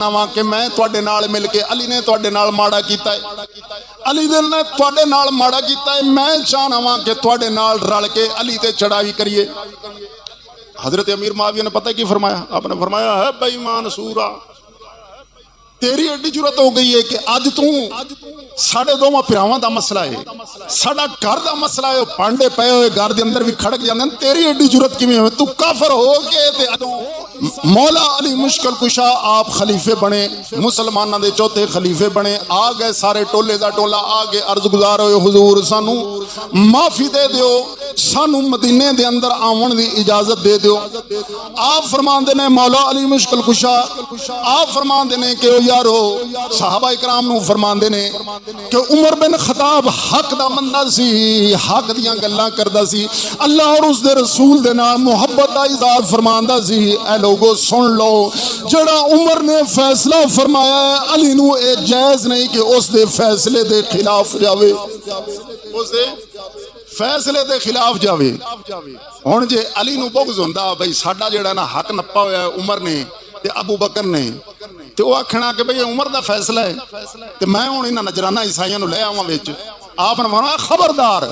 कि मैं तुहाडे नाल मिल के अली ने तुहाडे नाल माड़ा कीता है, अली दिल ने तुहाडे नाल माड़ा कीता है, मैं चाहना वा कि तुहाडे नाल रल के अली ते चढ़ाई करिए। हजरत अमीर मुआविया ने पता की फरमाया, आपने फरमाया है बेईमान सूरा, तेरी एडी जरूरत हो गई है कि अज तू साढ़े दोवां भरावां दा मसला है, साडा घर दा मसला है, पांडे पे हुए घर दे अंदर भी खड़क जांदे ने, तेरी एडी जरूरत किवें होवे? तू काफर हो के ते मौला अली मुश्किल कुशा आप खलीफे बने, मुसलमानों के चौथे खलीफे बने, आ गए सारे टोले का टोला आ गए, अर्ज गुजार होए हुजूर सानू माफी दे दियो, सानू मदीने दे अंदर आवन दी इजाजत दे दियो। आप फरमांदे ने मौला अली मुश्किल कुशा, आप फरमांदे ने कि यारो सहाबा इकराम नू फरमांदे ने कि उमर बिन खताब हक दा बंदा सी, हक दियां गल्लां करदा सी, अल्लाह और उसदे रसूल दे नाल मुहब्बत दा इजहार फरमांदा सी। ऐ लोगो सुन लो, जड़ा उमर ने फैसला फरमाया है अली नू ए जायज नहीं कि उसदे फैसले दे खिलाफ जावे, उसदे फैसले दे खिलाफ जावे। हुण जे अली नू बुग़्ज़ हुंदा भाई साडा जेड़ा ना हक नप्पा होया उमर ने ते अबू बकर ने, ते वो आखना कि भाई उमर दा फैसला है ते मैं हुण इन्हां नजराना ईसाइयां नू ले आवां विच। आपने फरमाया खबरदार,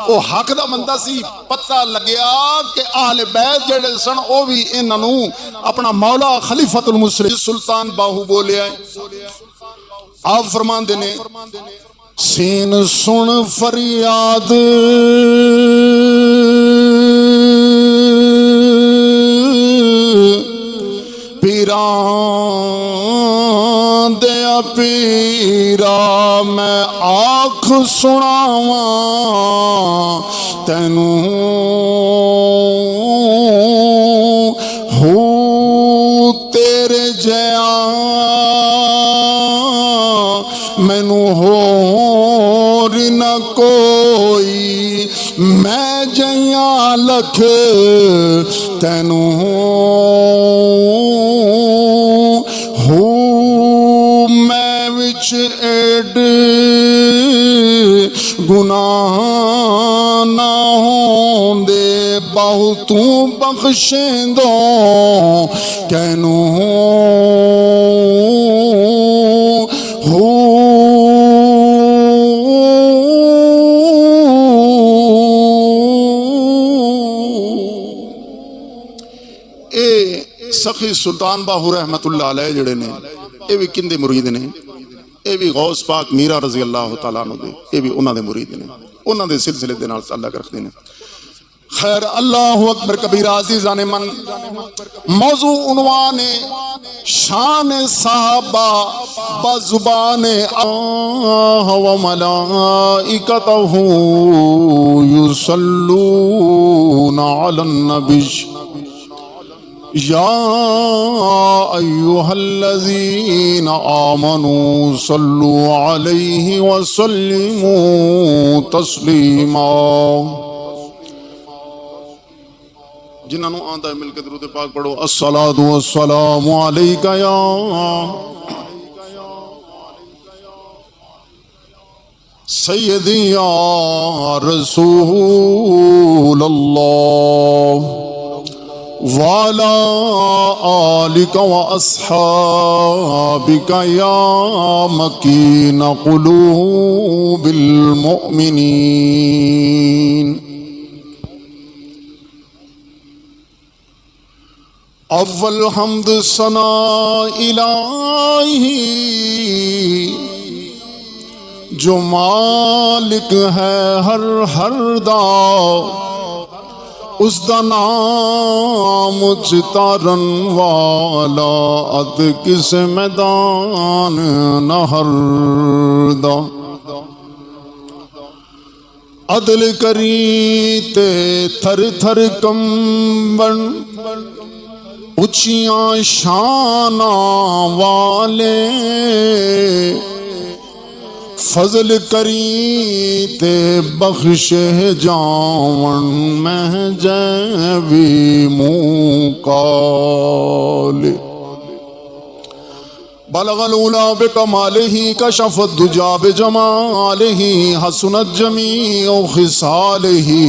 वो हक दा बंदा सी, पता लग्या कि आहले बैत जेड़े सन वो भी इन्हां नू अपना मौला खलीफतुल मुस्लिम सुल्तान बाहू बोलिया। आप फरमांदे ने सीन सुन फरियाद पीरा दया पीरा, मैं आख सुनावा तैनू हो तेरे जया, मैनू होर न कोई, मैं जया लख तैनू हो, मैं विच एड गुनाह ना होंदे, बाहू तू बख्शेंदो कैनू हो। सखी सुल्तान बाहू रहमतुल्लाह अलैह जड़े ने ये भी किंदे मुरीद ने, ये भी गौस पाक मीरा रजी अल्लाह तआला अन्हु दे, ये भी उन्हां दे मुरीद ने, उन्हां दे सिलसिले दे नाल ताल्लुक रखदे ने। खैर अल्लाहु अकबर कबीरा अज़ीज़ान मन, मौजू उन्वान शान साहबा बज़ुबान व मलाइकतहु युसल्लूना अलन नबी या अय्युहल्लज़ीना आमनू सल्लु अलैहि व सल्लिमू तस्लीमा। जिन्होंने आंदा है मिलकर दुरूद पाक पढ़ो, अस्सलातु वस्सलामु अलैका या सय्यदी या रसूल अल्लाह वाला आलिका व अस्हाबिका या मकीन कुलूबिल मुमिनीन। अव्वल हम्द सना इलाही जो मालिक है हर दा, उसदा नाम चितारन वाला अद किस मैदान नहर दा। अदल करी ते थर थर कंबन उचियां शाना वाले, फजल करी ते बख्शे जावन में जैवी मुकाले। बलगल उला बिकमालिही कशफत दुजा बिजमालिही हसनत जमीउ खिसालिही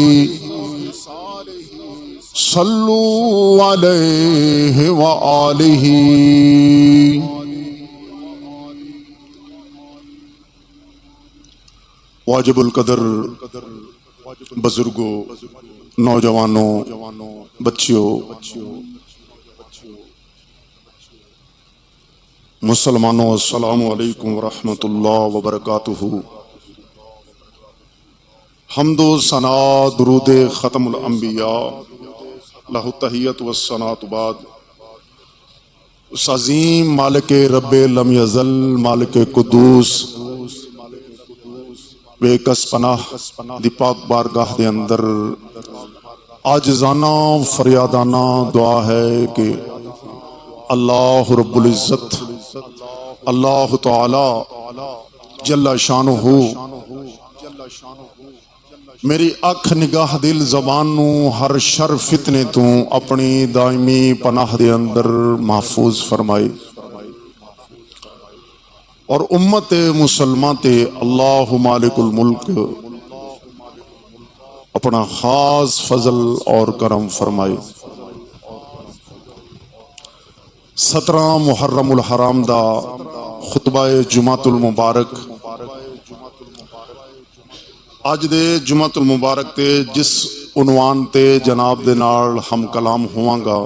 सल्लु अलैहि व आलिही। वाजिबुल कदर बुजुर्गों, नौजवानों, बच्चियों, मुसलमानों, अस्सलामु अलैकुम वरहमतुल्लाह वबरकातुहू। हम्दो सना दुरूद ख़त्मुल अंबिया लहु तहियत व सनात बाद। उस अज़ीम मालिक रब्बे लम यज़ल मालिक कुदूस बेकस पनाह दी पाक बारगाह दे अंदर आजिज़ाना फरियादाना दुआ है कि अल्लाह रब्बुल इज़्ज़त अल्लाह ताला जल्ला शानुहु मेरी अख निगाह दिल ज़बान नू हर शर फितने तू अपनी दायमी पनाह दे अंदर महफूज फरमाए और उम्मत मुसलमान ते अल्लाह मालिकुल मुल्क अपना खास फजल और करम फरमाए। 17 मुहर्रमुल हराम दा खुतबा जुमातुल मुबारक अज दे जुमातुल मुबारक ते जिस उनवान ते जनाब दे नाल हम कलाम होवांगा,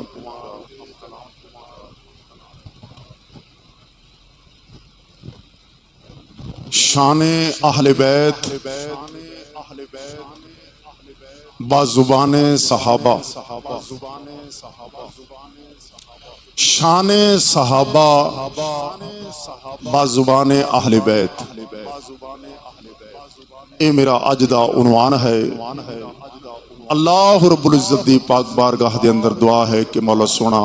शाने अहले बैत बाजुबाने सहाबा। शाने सहाबा बाजुबाने अहले बैत, ये मेरा अज दा उनवान है। अल्लाह रब्बुल इज़्ज़त दी पाक बारगाह दे अंदर दुआ है कि मौला सोना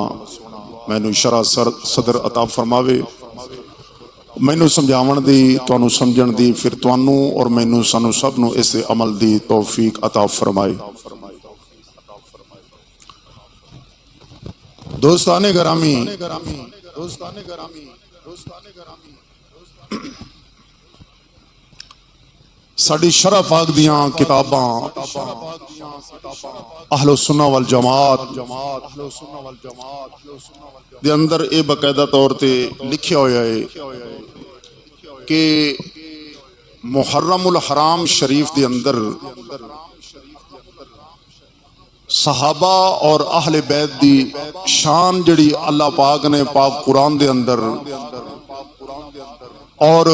मैनू शरा सदर अता फरमावे, मैनू समझावन दी, तुहानू समझण दी, फिर तुहानू और मैनू सानू सब नू इस अमल दी तौफीक अता फरमाए। दोस्ताने गरामी, साडी शरा पाक दियां किताबां अहलो सुन्ना वल जमात दे अंदर ये बाकायदा तौर ते लिखिया होया है कि मुहर्रमुल हराम शरीफ दे अंदर सहाबा और अहले बैत दी शान जड़ी अल्लाह पाक ने पाक कुरान दे अंदर और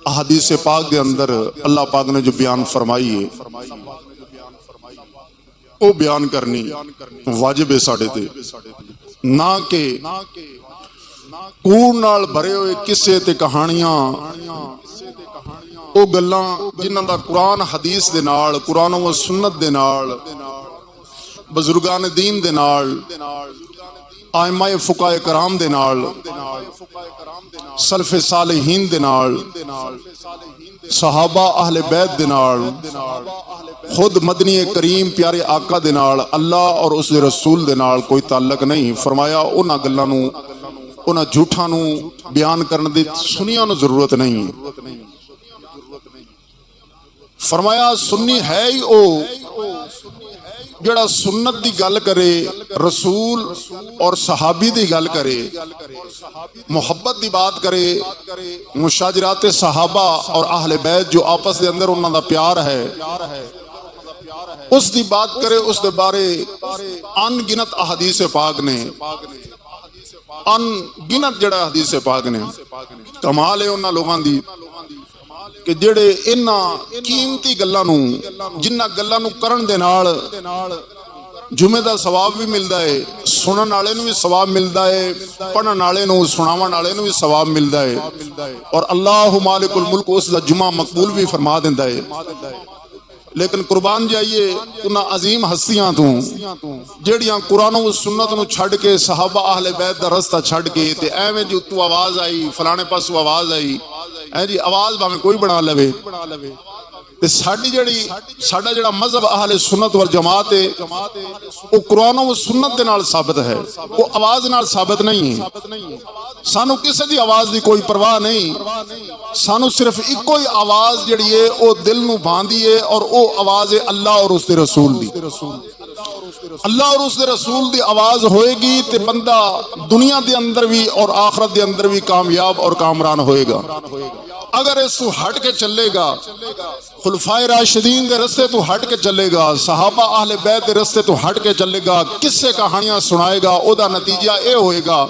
अहदीस पाक दे अंदर अल्लाह पाक ने जो बयान फरमाई है वो बयान करनी वाजिब है साडे ते, ना कि कूड़ नाल भरे हुए किस्से ते कहानियां वो गल्लां जिन्हां दा कुरान हदीस दे नाल, कुरान व सुन्नत दे नाल, बुजुर्गान दीन दे नाल, आइमाए फुकाए कराम दे नाल, सल्फे सालिहीन दे नाल, सहाबा अहले बैत दे नाल, खुद मदनी करीम प्यारे आका दे नाल, अल्लाह और उसके रसूल दे नाल कोई ताल्लुक नहीं। फरमाया उन्हां गल्लां नू, उन्हां झूठां नू बयान करने दी सुनिया नू जरूरत नहीं। फरमाया सुन्नी है ही ओ जड़ा सुन्नत दी गल करे, रसूल और सहाबी दी गल करे, मोहब्बत दी बात करे, मुशाजरात सहाबा और अहले बैत जो आपस दे अंदर उन्हां दा प्यार है उस दी बात करे। उस दे बारे अनगिनत अहदीस पाक ने, अनगिनत जड़ा हदीस पाक ने, कमाल है उन्हां लोगां दी कि जेड़े इन्हां कीमती गल्लां नू, जिन्हां गल्लां नू करन दे नाल जुमे दा सवाब भी मिलता है, सुनन वाले नू भी सवाब मिलता है, पढ़न वाले नू, सुनावन वाले नू भी सवाब मिलता है और अल्लाह मालिकुल मुल्क उस दा जुमा मकबूल भी फरमा देंदा है। लेकिन कुर्बान जाइए उन्हां अजीम हस्तियां तू जेड़ियां कुरान व सुन्नत नू छड़ के, सहाबा अहले बैत दा रस्ता छड़ के ते एवें जी उत्तों आवाज आई, फलाने पासों आवाज आई, ऐ जी आवाज भावें कोई बना लवे ते साडी जड़ी साडा जड़ा मजहब अहले सुन्नत वल जमात है वो कुरान व सुन्नत दे नाल साबित है, वो आवाज नाल साबित नहीं है। सानू किसी दी आवाज दी कोई परवाह नहीं, सानू सिर्फ इको ही आवाज जड़ी है वो दिल नू भांदी है और वो आवाज है अल्लाह और उसके रसूल दी। अल्लाह और उसके रसूल दी आवाज होएगी ते बंदा दुनिया दे अंदर भी और आखरत दे अंदर भी कामयाब और कामरान होएगा। अगर इस तू हट के चलेगा, खुलफाए राशिदीन के रस्ते तू हट के चलेगा, सहाबा अहले बैत के रस्ते तू हट के चलेगा, किस्से कहानियां सुनाएगा, ओदा नतीजा यह होएगा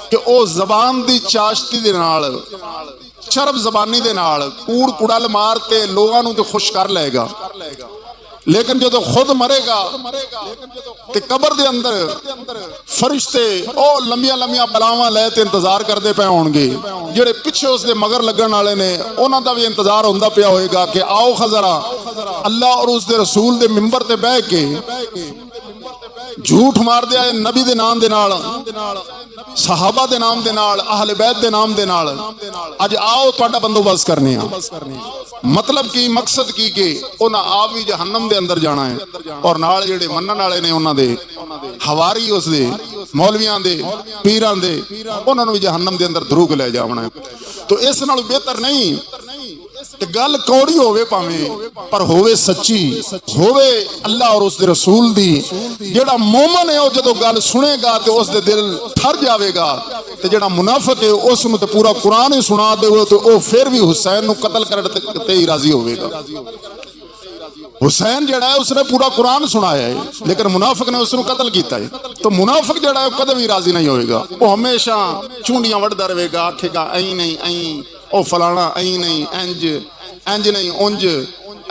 कि ओ जबान दी चाशती दे नाल, चरब जबानी दे नाल कूड़ कुड़ल मार ते लोगों नूं ते खुश कर लेगा। लेकिन जो खुद मरेगा ते कबर दे अंदर फरिश्ते ओ लंबिया लंबिया बलावां लै ते इंतजार करते पे होणगे, जेड़े पिछे उसके मगर लगन वाले ने उन्हां दा भी इंतजार होंदा पिया होएगा कि आओ खजरा अल्लाह और उसके रसूल दे मिंबर ते बह के झूठ मार दिया नबी दे नाम दे नाल, सहाबा दे नाम दे नाल, अहले बैत दे नाम दे नाल, अज आओ तुहाडा बंदोबस्त करने आ। मतलब की मकसद की कि उन्हां आप भी जहन्नम दे अंदर जाना है और नाल जेड़े मनन वाले ने उन्हां दे हवारी उस दे मौलवियां दे पीरां दे उन्हां नूं भी जहन्नम दे अंदर धरूक ले जावना है। तो इस नाल बेहतर नहीं कि गल कौड़ी होवे भावें पर होवे सच्ची, होवे अल्लाह और उसके रसूल दी। जेड़ा मोमन है वो जदों गल सुनेगा तो उसके दिल ठर जाएगा, ते जेड़ा मुनाफिक है उसनूं ते पूरा कुरान ही सुना देवो तो वो फिर भी हुसैन नूं कतल करते ही राजी होवेगा। हुसैन जेड़ा है उसने पूरा कुरान सुनाया है, लेकिन मुनाफिक ने उसनूं कतल किया है। तो मुनाफिक जेड़ा है कदे भी राजी नहीं होएगा, वो हमेशा चूंडियां वढ़दा रहेगा, आखेगा ऐं नहीं ऐं, ओ फलाना ऐं नहीं, इंज इंज नहीं उंज,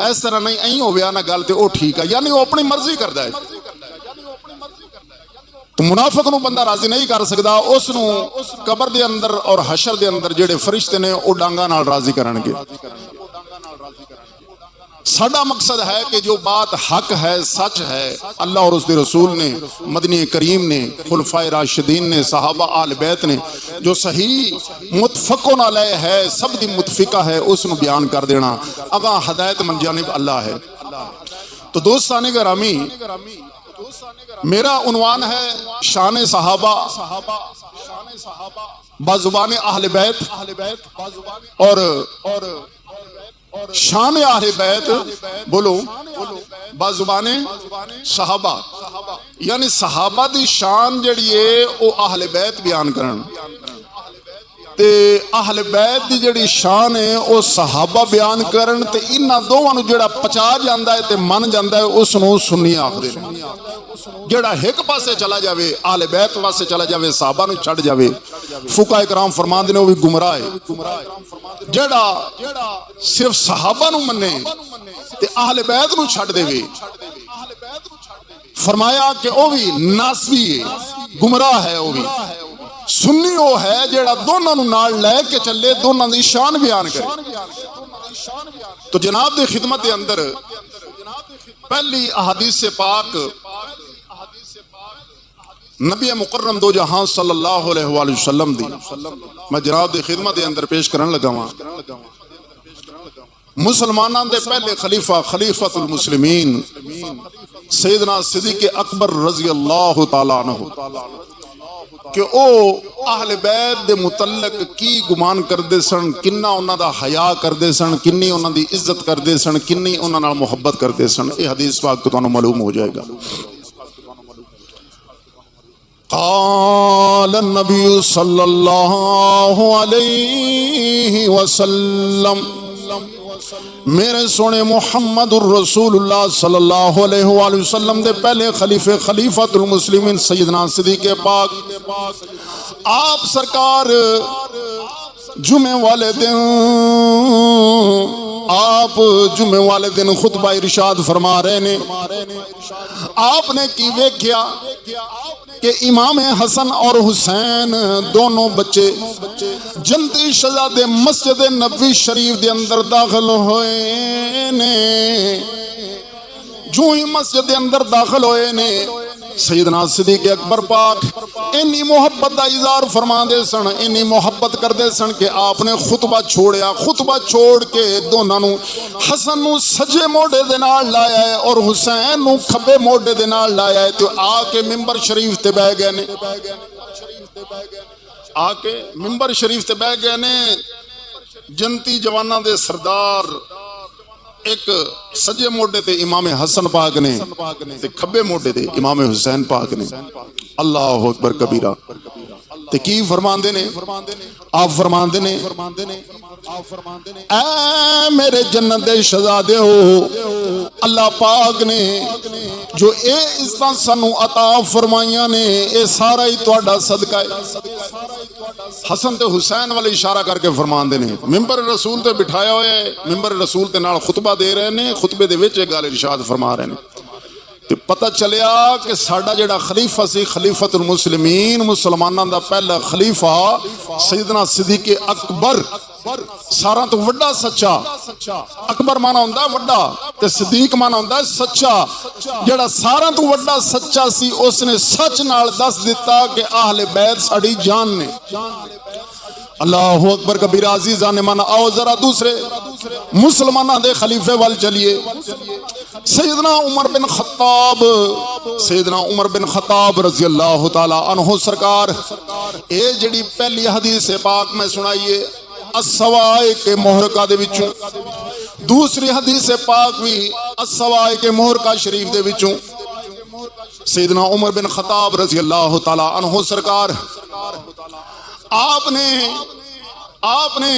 इस तरह नहीं ऐं हो गया ना गल तो ठीक है, यानी वो अपनी मर्जी करता है। तो मुनाफिक नूं बंदा राजी नहीं कर सकता, उसनूं कबर दे अंदर और हशर दे अंदर जेड़े फरिश्ते ने वो डांगा नाल राजी करनगे। साडा मकसद है कि जो बात हक है सच है, अल्लाह और उसके रसूल ने, मदनी करीम ने, खुलफाए राशिदीन ने, सहाबा आल बैत ने जो सही मुतफक़ुन अलैह है, सब दी मुतफिका है, उसनूं बयान कर देना। अगा हदायत मन जानिब अल्लाह है। तो दोस्ताने गिरामी, मेरा उन्वान है शान सहाबा बाजुबान अहले बैत और शान अहले बैत बोलो बाजुबाने सहाबा, यानी सहाबा दी शान जड़ी है वो अहले बैत बयान करन, ते अहले बैत दी जड़ी शान है वो सहाबा बयान करन। ते इन्हां दोवां नूं जेड़ा पचा जांदा है ते मन जांदा है उसनूं सुन्नी आखदे ने। जेड़ा एक पासे चला जावे अहले बैत पासे चला जावे, सहाबा नूं छड्ड जावे, फुकाए कराम फरमांदे ने वो भी गुमराह है। जेड़ा सिर्फ सहाबा नूं मन्ने ते अहले बैत नूं छड्ड देवे, फरमाया कि वो भी नासबी है, गुमराह है। वो भी सुन्नी वो है जेड़ा दोनों नूं नाल लै के चले, दोनों दी शान बयान करे। तो जनाब दी खिदमत दे अंदर पहली अहादीस से पाक नबी मुकर्रम दो जहां सल्लल्लाहु अलैहि वसल्लम दी मैं जनाब दी खिदमत दे अंदर पेश करन लगा वां। मुसलमानां दे पहले खलीफा खलीफतुल मुस्लिमीन सैयदना सिद्दीक़ अकबर रज़ी अल्लाह तआला अन्हु कि ओ अहले बैत दे मुतल्लक की गुमान करदे सन, किन्ना उन्हां दा हया करदे सन, किन्नी उन्हां दी इज्जत करदे सन, किन्नी उन्हां नाल मुहब्बत करदे सन। ये हदीस पाक तो तुहानू मालूम हो जाएगा। क़ाल नबी सल्लल्लाहु अलैहि वसल्लम, मेरे सोने मुहम्मदुर रसूलुल्लाह सल्लल्लाहु अलैहि वसल्लम दे पहले खलीफे खलीफतुल मुस्लिमीन सैयदना सिद्दीक़ पाक आप सरकार जुमे वाले दिन खुतबा इरशाद फरमा रहे ने। आपने की वेख्या कि इमाम हसन और हुसैन दोनों बच्चे जन्नती शहजादे मस्जिद नबवी शरीफ के अंदर दाखिल होए ने। जो ही मस्जिद के अंदर दाखिल होए ने, सैयदना सिद्दीक़ अकबर पाक इन्नी मोहब्बत का इजहार फरमाते सन, इन्नी मोहब्बत करते सन कि आपने खुतबा छोड़िया। खुतबा छोड़ के दोनों नूं, हसन नूं सज्जे मोढे दे नाल लाया है और हुसैन नूं खब्बे मोढे दे नाल लाया है। तो आके मिंबर शरीफ ते बह गए ने, आके मिंबर शरीफ ते बह गए ने। जन्नती जवाना दे सरदार एक सज्जे मोढे ते इमाम हसन पाक ने ते खब्बे मोढे ते इमाम हुसैन पाक ने। अल्लाह अकबर कबीरा। ते की फरमांदे ने आप फरमांदे ने ऐ मेरे जन्नत दे शहजादे हो अल्लाह पाक ने जो ये इज्जत सानू अता फरमाइयां ने ये सारा ही तुहाडा सदका है। हसन ते हुसैन वाले इशारा करके फरमांदे ने मिंबर रसूल ते बिठाया होया है, मिंबर रसूल ते नाल खुतबा दे रहे ने, खुतबे दे विच गल इरशाद फरमा रहे ने। ते पता चलिया कि साडा जिहड़ा खलीफा सी खलीफतुल मुस्लिमीन मुसलमानां दा पहला खलीफा सैयदना सिद्दीक अकबर सारा तो वड्डा सच्चा। अकबर माना हुंदा वड्डा ते सिद्दीक माना हुंदा सच्चा। जिहड़ा सारा तो वड्डा सच्चा सी उसने सच नाल दस दिता कि आहले बैत साडी जान ने। अल्लाहु अकबर कबीरा अजीज़ा ने माना। आओ जरा दूसरे मुसलमाना दे खलीफे वाल चलिए। सैयदना उमर बिन खत्ताब, सैयदना उमर बिन खत्ताब रज़ी अल्लाह तआला अन्हु सरकार ये जिहड़ी पहली हदीस पाक में सुनाइए अस्सवाए के मुहरका दे विचों, दूसरी हदीस पाक भी अस्सवाए के मुहरका शरीफ दे विचों सैयदना उमर बिन खत्ताब रज़ी अल्लाह तआला अन्हु सरकार आपने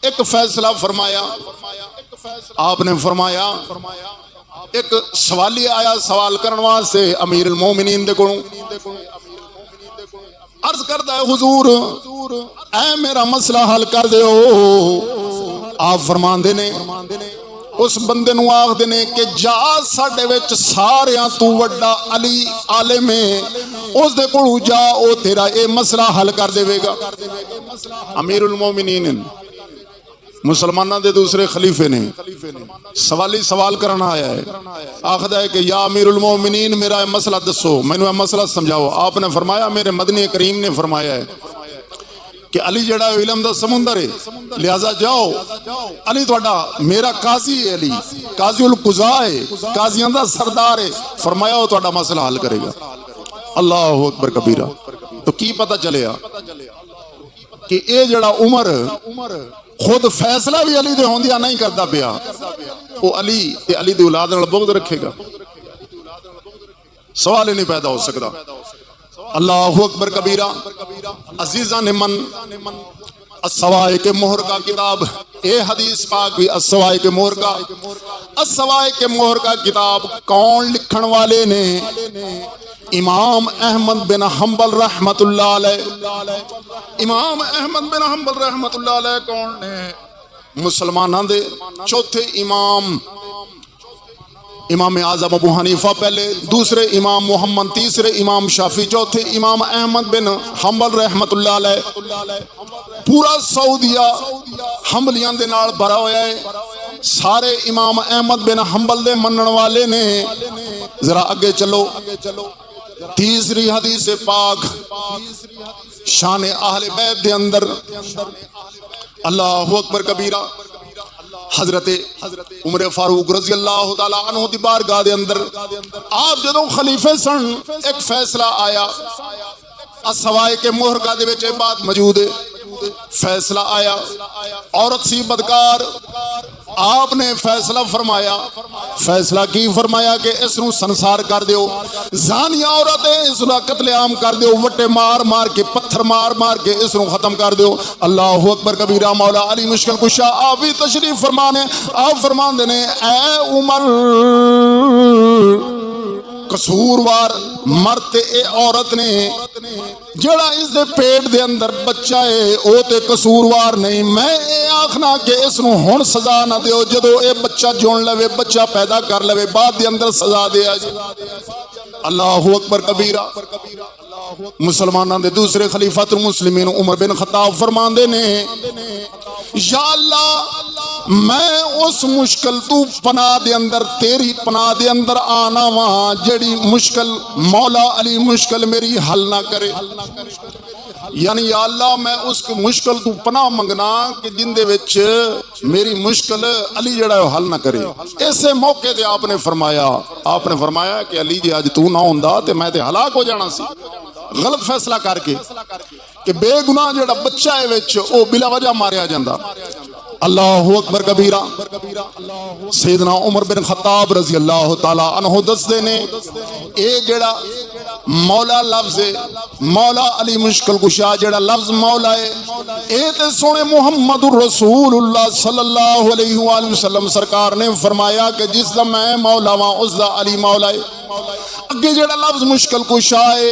एक फैसला फरमाया। आपने फरमाया एक सवाली आया सवाल करने वास्ते अमीरुल मोमिनीन दे कोलों अर्ज करदा है हुजूर ऐ मेरा मसला हल कर दिओ। आप फरमांदे ने उस बंदे नूं आखदे ने कि जा साडे विच सारियां तू वड्डा अली आलिम है, उस दे कोलों जा ओ तेरा ये मसला हल कर देवेगा। अमीरुल मोमिनीन मुसलमाना दे दूसरे खलीफे ने सवाली सवाल करना आया है। आखदा है कि या अमीरुल मोमिनीन मेरा मसला दसो, मैनू मसला समझाओ। आपने फरमाया मेरे मदनी करीम ने फरमाया है कि अली जड़ा इलम दा समुंदर है, लिहाजा जाओ अली तुहाडा मेरा काजी है, अली काजी उल कुजा है, काजियां दा सरदार है। फरमाया वो तुहाडा मसला हल करेगा। अल्लाहु अकबर कबीरा। तो की पता चलिया कि ये जड़ा उमर खुद फैसला भी अली दे होंदिया नहीं करता पिया, वो अली ते अली दी औलाद नाल बुग़्ज़ रखेगा, सवाल ही नहीं पैदा हो सकता। अल्लाहु अकबर कबीरा। अजीज़ा ने मन अस्सवाए के मोहर का किताब, ये हदीस पाक भी अस्सवाए के मोहर का, अस्सवाए के मोहर का किताब कौन लिखण वाले ने? इमाम अहमद बिन हंबल रहमतुल्लाह अलैह। इमाम अहमद बिन हंबल रहमतुल्लाह अलैह कौन ने? मुसलमाना दे चौथे इमाम, इमाम आज़म अबू हनीफा पहले, दूसरे इमाम मोहम्मद, तीसरे इमाम शाफी, चौथे इमाम अहमद बिन हंबल रहमतुल्लाह अलैह। पूरा सऊदिया हंबलियां दे नाल भरा होया है। सारे इमाम अहमद बिन हंबल दे मनण वाले ने। जरा आगे चलो, तीसरी हदीस पाक शान आहले बैत दे अंदर। अल्लाहु अकबर कबीरा। हजरत उमर फारूक रज़ी अल्लाह तआला अन्हु दी बारगाह दे अंदर आप जदों खलीफे सन, एक फैसला आया। अस्सवाए के मोहरका दे विच बात मौजूद है। फैसला आया, औरत सी बदकार, आपने फैसला फरमाया। फैसला की फरमाया कि इसनू संसार कर दियो, जानिया औरत है, इसका कत्लेआम कर दियो, वट्टे मार मार के, पत्थर मार मार के इसनू खत्म कर दियो। अल्लाहु अकबर कबीरा। मौला अली मुश्किल कुशा आप भी तशरीफ फरमाने। आप फरमाते ने ऐ उमर कसूरवार मर्द ए औरत ने जड़ा इस दे पेट दे अंदर बच्चा है वो ते कसूरवार नहीं। मैं ये आखना कि इसनू हुण सजा ना दियो, जदों ये बच्चा जोन लवे, बच्चा पैदा कर लवे, बाद दे अंदर सजा दिया जी। अल्लाहु अकबर कबीरा। मुसलमाना दे दूसरे खलीफातुल मुस्लिमीन उमर बिन खत्ताब फरमांदे ने या अल्लाह मैं उस मुश्किल तू पनाह दे अंदर, तेरी पनाह दे अंदर आना वा जड़ी मुश्किल मौला अली मुश्किल मेरी हल ना करे। यानी या अल्लाह मैं उस मुश्किल तू पनाह मंगना कि जिंदे विच मेरी मुश्किल अली जड़ा हल ना करे। ऐसे मौके ते आपने फरमाया कि अली जी अज तू ना होंदा ते मैं ते हलाक हो जाना सी, गलत फैसला करके कि बेगुनाह जड़ा बच्चा है विच ओ बिला वजह मारिया जांदा। अल्लाहु अकबर कबीरा। सैयदना उमर बिन खत्ताब रजी अल्लाह तआला अन्हु दसदे ने ये जेड़ा मौला लफ्ज़ है, मौला अली मुश्किल कुशा जेड़ा लफ्ज़ मौला है, ये ते सोने मुहम्मदुर रसूलुल्लाह सल्लल्लाहु अलैहि वसल्लम सरकार ने फरमाया कि जिसदा मैं मौला वां उसदा अली मौला है। अगे जेड़ा लफ्ज़ मुश्किल कुशा है,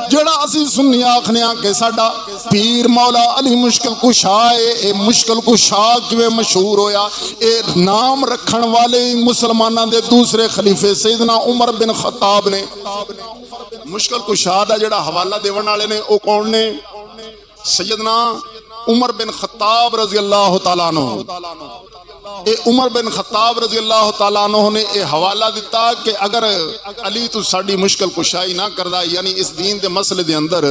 जेड़ा असी सुन्नी आखने कि साडा पीर मौला अली मुश्किल कुशा है, ये मुश्किल कुशा किवें मशहूर होया? ये नाम रखण वाले मुसलमानां दे दूसरे खलीफे सैयदना उमर बिन खत्ताब ने। मुश्किल कुशा दा जेड़ा हवाला देवन वाले ने वो कौन ने? सैयदना उमर बिन खत्ताब रजी अल्लाह तआला अन्हु। ये उमर बिन खत्ताब रजी अल्लाह तआला अन्हु ने यह हवाला दिता कि अगर अली तू साड़ी मुश्किल कुशाई ना करदा, यानी इस दीन के मसले दे अंदर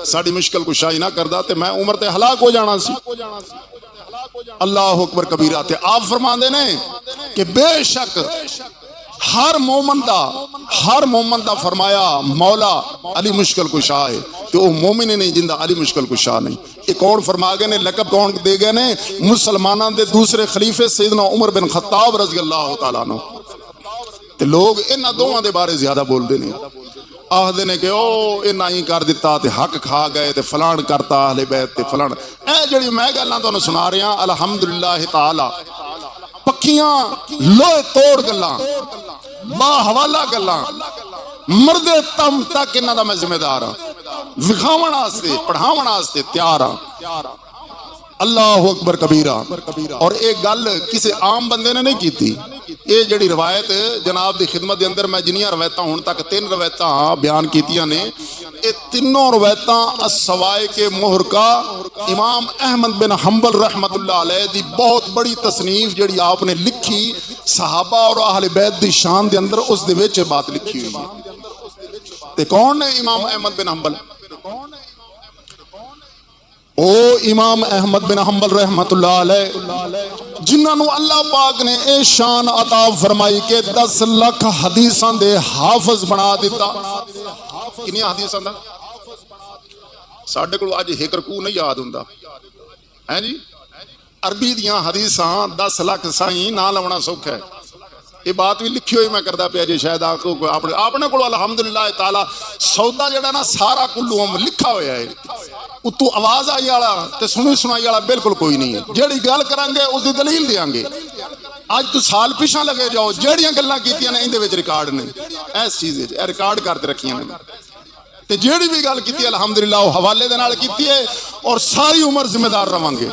साड़ी मुश्किल कुशाई ना करदा, तो मैं उमर ते हलाक हो जाना सी। अल्लाह अकबर कबीरा। ते आप फरमांदे ने कि बेशक हर मोमन दा फरमाया मौला अली मुश्किल कुशा है, तो वो मोमिन नहीं जिंदा अली मुश्किल कुशा नहीं। ये कौन फरमा गए ने? लकब कौन दे गए ने? मुसलमानों के दूसरे खलीफे सैयदना उमर बिन खत्ताब रज़ी अल्लाह तआला अन्हु। ते लोग इन्हां दोवां दे बारे ज्यादा बोलते ने, आखदे ने कि ओ इन्हां ही कर दिता ते हक खा गए ते फलान करता अहले बैत ते फलान। ए जिहड़ी मैं गल्लां तुहानूं सुना रहा अल्हम्दुलिल्लाह ताला पक्कियां लोहे तोड़ गल्लां, बाहवाला गल्लां, मरदे तम तक इन्हां दा मैं जिम्मेदार हाँ, विखावन वास्ते पढ़ावन वास्ते तैयार हाँ। अल्लाह अकबर कबीरा। और एक गल किसी आम बंदे ने नहीं की। ये जड़ी रवायत जनाब की खिदमत के अंदर मैं जिन्नियां रवायत हुण तक 3 रवायत बयान कीतियां ने, ये तीनों रवायत सवाए के मोहर का इमाम अहमद बिन हंबल रहमतुल्लाह अलैह दी बहुत बड़ी तसनीफ जड़ी आपने लिखी सहाबा और अहले बैत दी शान के अंदर, उस दे विच बात लिखी हुई है। ते कौन ने इमाम अहमद बिन हंबल? ओ इमाम अहमद बिन हंबल रहमतुल्लाह अलैह जिन्होंने अल्लाह पाक ने ए शान अता फरमाई के 10 लाख हदीसां दे हाफिज बना दिता। किन्नियां हदीसां दा साडे कोल अज हिकर कू नहीं याद हुंदा है जी। अरबी दियां हदीसां 10 लाख साईं ना लाउणा सौखा है। ये बात भी लिखी हुई मैं करदा पिया जी, शायद आपने को अल्हम्दुलिल्लाह ताला सौदा जड़ा ना सारा कुल्लू लिखा होया है। उत्तों आवाज आई वाला ते सुनी सुनाई वाला बिल्कुल कोई नहीं है। जेड़ी गल करांगे उसकी दलील देंगे। अज तो साल पिछा लगे जाओ, जेड़ियां गल्लां कीतियां ने इहदे विच रिकॉर्ड ने, इस चीज़ विच रिकॉर्ड करते रखियां ने। ते जेड़ी भी गल कीती अल्हम्दुलिल्लाह वो हवाले दे नाल कीती है और सारी उम्र जिम्मेदार रवांगे।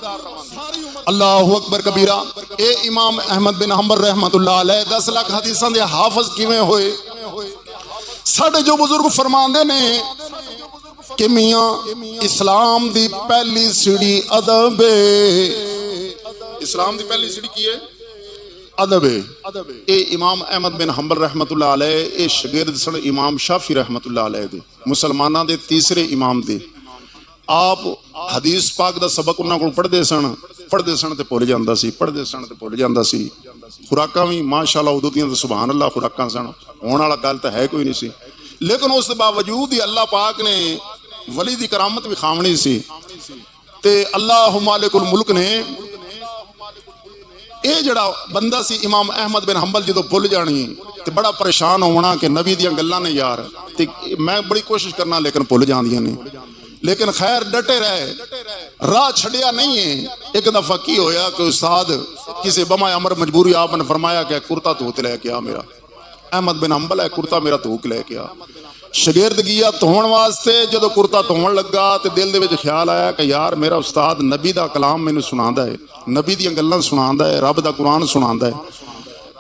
अल्लाहु अकबर कबीरा। ए इमाम अहमद बिन हंबल रहमतुल्लाह अलैह 10 लाख हदीसां दे हाफिज किवें होए? साडे जो बुजुर्ग फरमांदे ने कि मियां इस्लाम दी पहली सीढ़ी अदब है। इस्लाम दी पहली सीढ़ी की है? अदब है। ए इमाम अहमद बिन हंबल रहमतुल्लाह अलैह ए शागिर्द सन इमाम शाफी रहमतुल्लाह अलैह दे, मुसलमानां दे तीसरे इमाम दे। आप हदीस पाक दा सबक उन्हां कोल पढ़दे सन ते भुल जांदा सी, पढ़दे सन ते भुल जांदा सी। खुराकां भी माशाअल्लाह उदों दियां सुभान अल्लाह खुराकां सन, होण वाला गल तां है कोई नहीं सी। लेकिन उस बावजूद ही अल्लाह पाक ने वली दी करामत भी खावनी सी। ते अल्लाह मालिकुल मुल्क ने ये जड़ा बंदा सी इमाम अहमद बिन हंबल जो भुल जानी ते बड़ा परेशान होना कि नबी दियां गल्लां ने यार, ते मैं बड़ी कोशिश करना लेकिन भुल जांदियां ने। लेकिन खैर डटे रहे, राह छड़िया नहीं है। एक दफा की होया कि उस्ताद किसी बमा अमर मजबूरी आपने फरमाया कि कुर्ता धो के लैके आ, मेरा अहमद बिन हंबल है कुर्ता मेरा धो के लैके आ। शागिर्द गया धोण वास्ते, जो कुर्ता धोवन लगा तो दिल दे ख्याल आया कि यार मेरा उस्ताद नबी दा कलाम मैनू सुनांदा है, नबी दियां गल्लां सुनांदा है, रब दा कुरान सुनांदा है।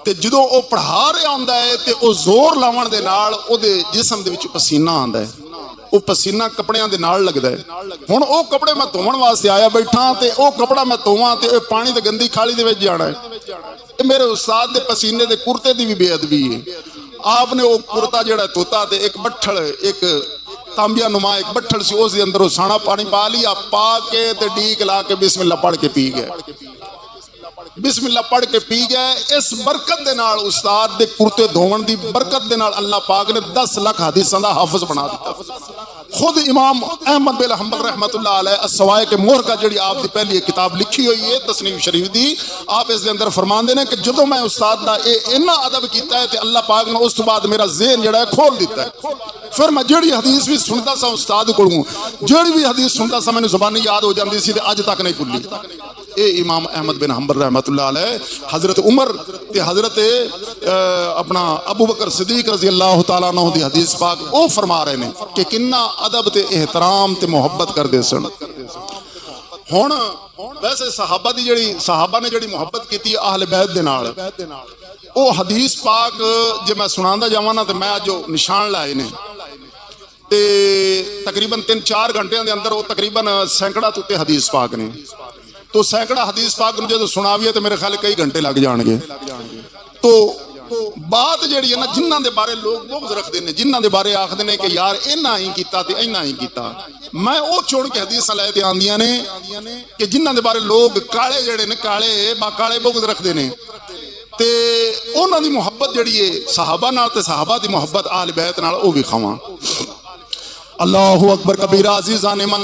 ते जो वो पढ़ा रहा होंदा है ते वो जोर लावन दे नाल ओदे जिस्म दे विच पसीना आंदा है, वो पसीना कपड़ियां दे नाल लगदा है। हुण वो कपड़े मैं धोवन वास्ते आया बैठा ते वो कपड़ा मैं धोवां ते पानी ते गंदी खाली दे विच जाना है। मेरे उस्ताद दे पसीने दे कुर्ते दी भी बेअदबी है। आपने वो कुर्ता जड़ा धोता ते एक बट्ठल, एक तांबिया नुमा एक बट्ठल सी, उस अंदर साना पानी पा लिया, पा के ते डीक ला के बिस्मिल्लाह पढ़ के पी गए। बिस्मिल्लाह पढ़ के पी गए। इस बरकत दे नाल उस्ताद दे कुर्ते धोवन दी बरकत दे नाल अल्लाह पाक ने 10 लाख हदीसां दा हाफिज बना दिता। खुद इमाम अहमद बिन हंबल रहमतुल्लाह अलैह अस्सवाए के मोहर का जी आपकी पहली एक किताब लिखी हुई है तसनीफ शरीफ की, आप इस अंदर फरमाते हैं कि जो मैं उस्ताद का इन्ना अदब किया है तो अल्लाह पाक ने उस तो बाद मेरा ज़हन जड़ा खोल दिता है। फिर मैं जी हदीस भी सुनता सा उस्ताद कोलों, जी भी हदीस सुनता सा मैंने ज़ुबानी याद हो जाती सी, अज तक नहीं भुली। ये इमाम अहमद बिन हंबल रहमतुल्लाह अलैह हज़रत उमर ते हज़रत अपना अबू बकर सिद्दीक रज़ी अल्लाह तआला अन्हु दी हदीस पाक वो फरमा रहे हैं कि किन्ना अदब ते एहतराम ते मुहब्बत करते सन। हुण वैसे सहाबा दी जड़ी सहाबा ने जड़ी मुहब्बत की अहले बैत दे नाल, वो हदीस पाक जे मैं सुनांदा जावां ना तो मैं अज निशान लाए ने ते तकरीबन 3-4 घंटिया के अंदर वो तकरीबन सैकड़ा तो हदीस पाक ने, तो सैकड़ा हदीस पाक जो सुनावीए तो मेरे ख्याल कई घंटे लग जाएंगे। तो बात जी है ना जिन्हों के बारे लोग बुग़्ज़ रखते हैं, जिन्हों के बारे आखते हैं कि यार इन्ना ही किया तो इन्ना ही किया, मैं वो चुन के हदीस लैके आंदियां ने कि जिन्हों के बारे लोग काले जड़े ने काले बुग़्ज़ रखते हैं ते उन्हों की मुहब्बत जी है सहाबा नाल ते सहाबा की मुहब्बत अहले बैत नाल वो भी खावां। अल्लाहु अकबर कबीरा अज़ीज़ान मन।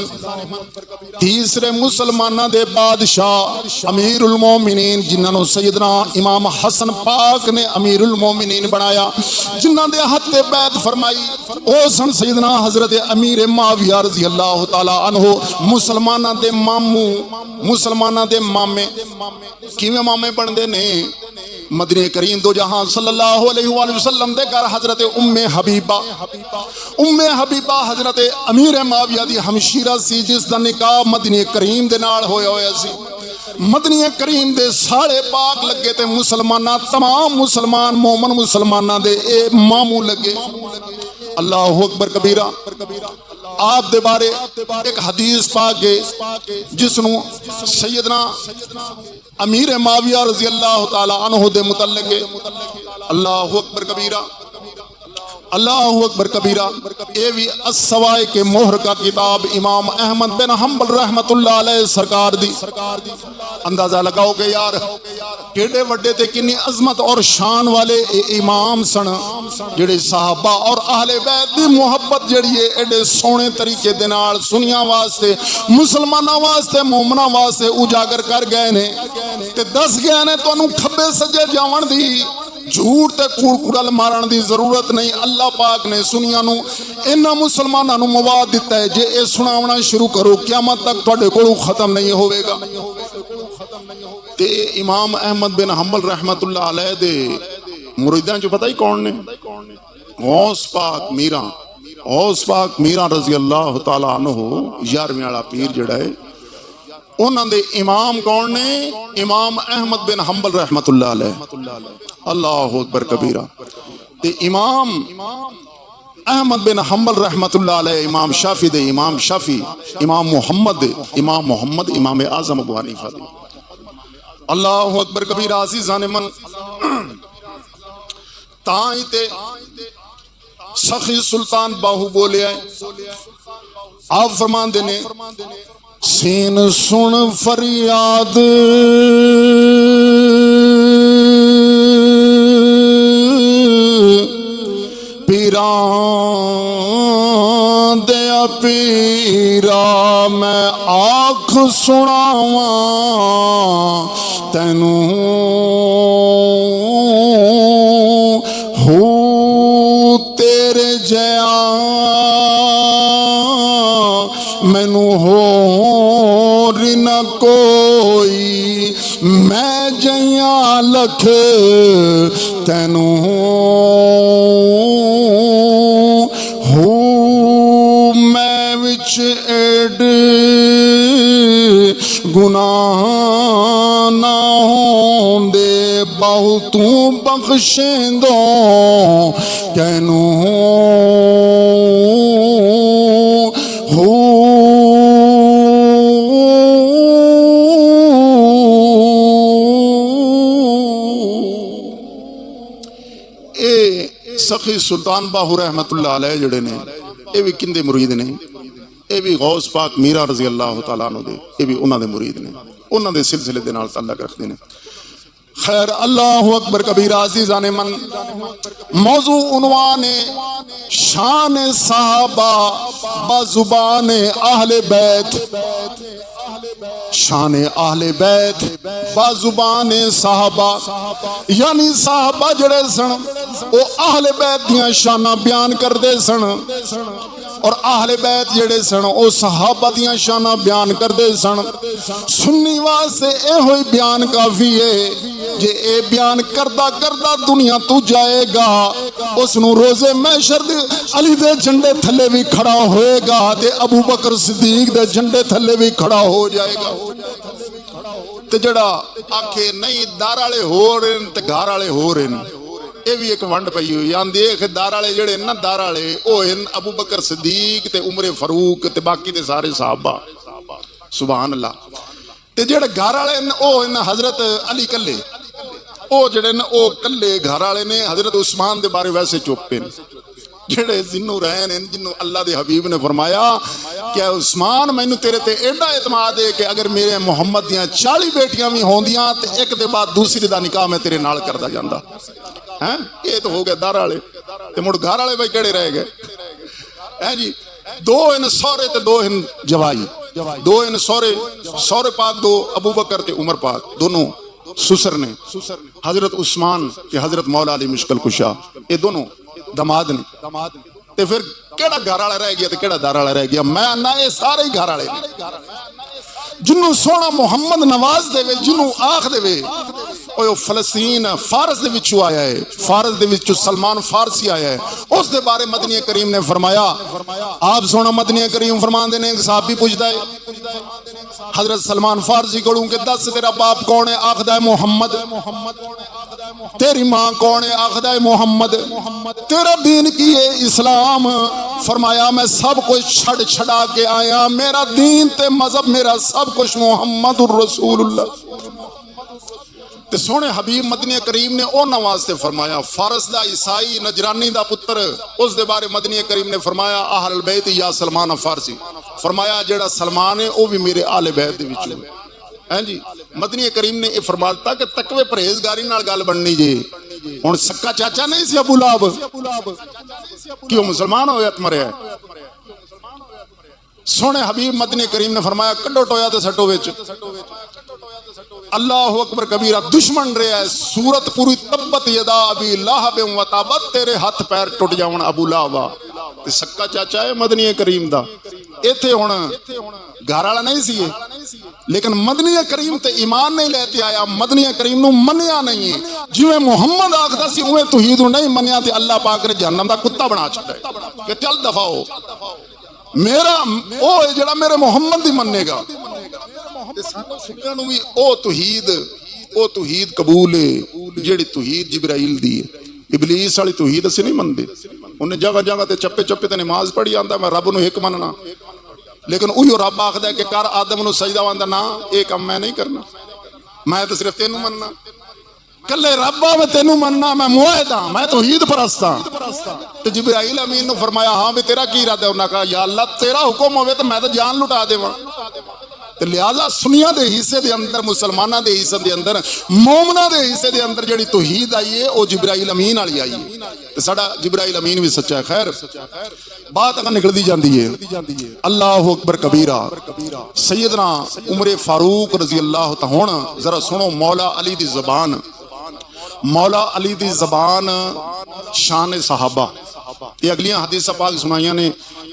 तीसरे मुसलमाना दे बादशाह अमीरुल मोमिनीन जिन्होंने सैयदना इमाम हसन पाक ने अमीरुल मोमिनीन बनाया, जिन्हों दे हथ ते बैत फरमाई ओ सन सैयदना हजरत अमीर मुआविया रज़ी अल्लाह तआला अन्हु। मुसलमाना दे मामू मुसलमाना दे मामे किवें मामे बनते ने? मदनी करीम दो जहां सल्लल्लाहु अलैहि वसल्लम दे घर हजरत उम्मे हबीबा हजरत अमीर मुआविया दी हमशीरा सी, जिसका निकाह मदनी करीम दे नाल होया होया सी। मदनी करीम दे साड़े पाक लगे ते मुसलमाना तमाम मुसलमान मोमन मुसलमाना दे ए मामू लगे। अल्लाहु अकबर कबीरा। आप दे बारे एक हदीस पाक है जिसनू सैयदना अमीर मुआविया रज़ी अल्लाह तआला अन्हु दे मुतल्लिक अल्लाहु अकबर कबीरा अल्लाहु अकबर कबीरा। ये भी अस्सवाए के मोहर का किताब इमाम अहमद बिन हंबल रहमतुल्लाह अलैह सरकार दी। अंदाजा लगाओ कि यार केडे वड्डे ते किन्नी अजमत और शान वाले इमाम सन, जेड़े सहाबा और अहले बैत दी मुहब्बत जड़ी है एडे सोहने तरीके दे नाल सुनिया वास्ते मुसलमाना वास्ते मोमना वास्ते उजागर कर गए ने ते दस गए ने तुहानू खब्बे सज्जे जावन दी झूठ ते कूड़ कुड़ल मारन की जरूरत नहीं। अल्लाह पाक ने सुनिया नू इन्हां मुसलमानां नू मवाद दिता है, जे ये सुनावना शुरू करो क़यामत तक तुहाडे कोलों खत्म नहीं होवेगा। ते इमाम अहमद बिन हंबल रहमतुल्लाह अलैह दे मुरीदां चो पता ही कौन ने? गौस पाक मीरा रज़ी अल्लाह तआला अन्हु 11वें वाला पीर जिहड़ा है उन्होंने इमाम कौन ने? इमाम अहमद बिन हंबल रहमतुल्लाह अलैह। अल्लाहु अकबर कबीरा। ते इमाम अहमद बिन हंबल रहमतुल्लाह अलैह इमाम शाफी दे इमाम शाफी इमाम मोहम्मद इमाम आज़म अबू हनीफा दे। अल्लाहु अकबर कबीरा अज़ीज़ान मन। ताई ते सखी सुल्तान बाहू बोले आप फरमाते ने सीन सुन फरियाद पीरा दया पीरा मैं आख सुनावा तैनू हो तेरे जया मैनू हो न कोई मैं जया लख तैनू हो मैं विच एड गुनाह ना होंदे बहु तू बख्शेंदो कैनू हो सखी सुल्तान बाहू रहमतुल्लाह अलैह जड़े ने ये भी किंदे मुरीद ने? ये भी गौस पाक मीरा रज़ी अल्लाह तआला अन्हु दे, ये भी उन्हां दे मुरीद ने, उन्हां दे सिलसिले दे नाल ताल्लुक रखदे ने। खैर अल्लाहु अकबर कबीरा अज़ीज़ान मन मौजू उन्वान शान साहबा बाजुबान अहले बैत शान अहले बैत बाजुबान साहबा यानी साहबा जड़े सन वो अहले बैत दियां शाना बयान करते सन और अहले बैत जड़े सन वो सहाबा दियां शाना बयान करते सन। सुन्नी वास्ते एहो ही बयान काफी है जे ए बयान करदा करदा दुनिया तू जाएगा उसनू रोजे महशर दे अली दे झंडे थले भी खड़ा होएगा ते अबू बकर सिद्दीक दे झंडे थले भी खड़ा हो जाएगा। ते जड़ा आखे नहीं दार वाले हो रहे ते घर वाले हो रहे ये भी एक वंड पई हुई आंदी है। दार वाले जड़े ना दार वाले ओ हैं अबू बकर सिद्दीक ते उमर फारूक ते बाकी दे सारे सहाबा सुभान अल्लाह। ते जेड़े घर वाले ओ हैं हजरत अली कल्ले ओ जड़े न ओ कल्ले घर वाले ने हजरत उस्मान दे बारे वैसे चुप हैं जेड़े जिन्नू रहे ने जिन्नू अल्लाह दे हबीब ने फरमाया क्या उस्मान मैनू तेरे ते एडा एतमाद है कि अगर मेरे मुहम्मद दियां 40 बेटियां भी होंदियां ते एक दे बाद दूसरी दा निकाह मैं तेरे नाल करदा जांदा हैं। ये तो हो गए दार वाले ते मुड़ घर वाले भाई केड़े रह गए हैं जी। दो इन सौरे ते दो इन जवाई दो इन सौरे पाक दो अबू बकर ते उमर पाक दोनों सुसर ने हजरत उस्मान ते हजरत मौला अली मुश्किल कुशा ये दोनों दमाद ने। ते फिर केड़ा घर वाला रह गया ते केड़ा दार वाला रह गया। मैं ना ये सारे ही घर वाले जिन्हों सोना मुहम्मद नवाज देवे जिन्हों आख देवे ओ फलस्तीन फारस दे विचों आया है फारस दे विचों सलमान फारसी आया है उस दे बारे मदनी करीम ने फरमाया। आप सोना मदनी करीम फरमाते ने साहबी पूछता है हजरत सलमान फारसी को कि दस तेरा बाप कौन है आखदा है मोहम्मद तेरी मां कौन है आखदा है मोहम्मद तेरा दीन की है इस्लाम फरमाया मैं सब कुछ छड़ छड़ा के आया मेरा दीन ते मजहब मेरा सब कुछ मुहम्मदुर रसूलुल्लाह। ते सोने हबीब मदनी करीम ने उन्हां वास्ते फरमाया फारस दा ईसाई नजरानी दा पुत्र उस दे बारे मदनी करीम ने फरमाया अहल बैत या सलमान फारसी फरमाया जेड़ा सलमान है वो भी मेरे आले बैत दे विच है जी। मदनी करीम ने यह फरमाता कि तकवे परहेजगारी नाल गल बननी जे हुण सक्का चाचा नहीं सी अबू लाहब क्यों मुसलमान होया ते मरिया। सोने हबीब मदनी करीम ने फरमाया कड्डो टोया ते सटो विच अल्लाह अकबर कबीरा दुश्मन रहा है सूरत पूरी तब्बत यदा अबी लाहब व तबत तेरे हाथ पैर टुट जावन अबू लाहबा ते सक्का चाचा है मदनी करीम दा। इत्थे हुण घर वाला नहीं सी लेकिन मदनी करीम ते ईमान नहीं लेते आया मदनी करीम नू मन्निया नहीं है जिवें मुहम्मद आखदा सी उवें तौहीद नू नहीं मन्निया ते अल्लाह पाक ने जहन्नम दा कुत्ता बना छड्डा कि चल दफा हो मेरा ओ है जेड़ा मेरे मुहम्मद दी मन्नेगा ते सानू सिक्खां नू भी ओ तौहीद कबूल है जेड़ी तौहीद जिब्राइल दी है। इबलीस वाली तौहीद असीं नहीं मनदे उन्हें जगह जगह ते चप्पे चप्पे ते नमाज पढ़ी आंदा मैं रब नू एक मनना लेकिन उही रब आखदा कि कर आदम नू सजदा आंदा ना ये काम मैं नहीं करना मैं तो सिर्फ तेनू मनना कल्ले रब्बा मैं तेनू मनना मैं मुआहिद हां मैं तौहीद परस्त हां। ते जिब्राइल अमीन नू फरमाया हां भी तेरा की इरादा उन्हां कहा या अल्लाह तेरा हुक्म होवे तो मैं तो जान लुटा देवां ते लिहाजा सुनिया दे हिस्से दे अंदर मुसलमाना दे हिस्से दे अंदर मोमना दे हिस्से दे अंदर जेड़ी तौहीद आई है वो जिब्राइल अमीन वाली आई है ते साडा जिब्राइल अमीन भी सच्चा है। खैर बात अगर निकलदी जांदी है अल्लाह अकबर कबीरा सैयदना उमर फारूक रजी अल्लाह तआला हुण जरा सुनो मौला अली दी ज़बान मौला अली दी ज़बान शान सहाबा ये अगलियां हदीसां पाक सुनाइयां ने